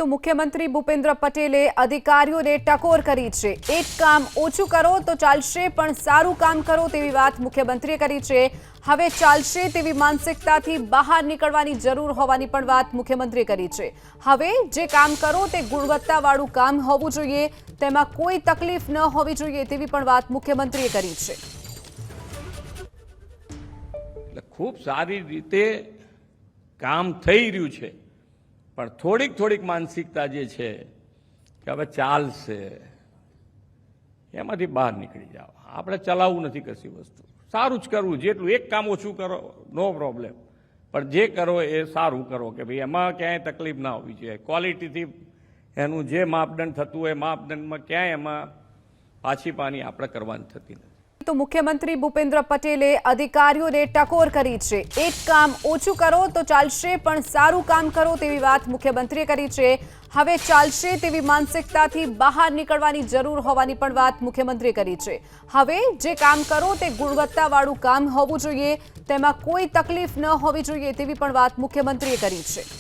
તો મુખ્યમંત્રી ભૂપેન્દ્ર પટેલે અધિકારીઓને ટકોર કરી છે। એક કામ ઓછું કરો તો ચાલશે પણ સારું કામ કરો તેવી વાત મુખ્યમંત્રીએ કરી છે। હવે ચાલશે તેવી માનસિકતાથી બહાર નીકળવાની જરૂર હોવાની પણ વાત મુખ્યમંત્રીએ કરી છે। હવે જે કામ કરો તે ગુણવત્તાવાળું કામ હોવું જોઈએ, તેમાં કોઈ તકલીફ ન હોવી જોઈએ તેવી પણ વાત મુખ્યમંત્રીએ કરી છે। ખૂબ સારી રીતે કામ થઈ રહ્યું છે, પણ થોડીક માનસિકતા જે છે કે હવે ચાલશે, એમાંથી બહાર નીકળી જાઓ। આપણે ચલાવવું નથી કશી વસ્તુ, સારું જ કરવું। જેટલું એક કામ ઓછું કરો નો પ્રોબ્લેમ, પણ જે કરો એ સારું કરો કે ભાઈ એમાં ક્યાંય તકલીફ ના હોવી જોઈએ। ક્વોલિટીથી એનું જે માપદંડ થતું હોય માપદંડમાં ક્યાંય એમાં પાછી પાની આપણે કરવાની થતી નથી। તો મુખ્યમંત્રી ભૂપેન્દ્ર પટેલે અધિકારીઓને ટકોર કરી છે। એક કામ ઓછું કરો તો ચાલશે પણ સારું કામ કરો તેવી વાત મુખ્યમંત્રીએ કરી છે। હવે ચાલશે તેવી માનસિકતાથી બહાર નીકળવાની જરૂર હોવાની પણ વાત મુખ્યમંત્રીએ કરી છે। હવે જે કામ કરો તે ગુણવત્તાવાળું કામ હોવું જોઈએ, તેમાં કોઈ તકલીફ ન હોવી જોઈએ તેવી પણ વાત મુખ્યમંત્રીએ કરી છે।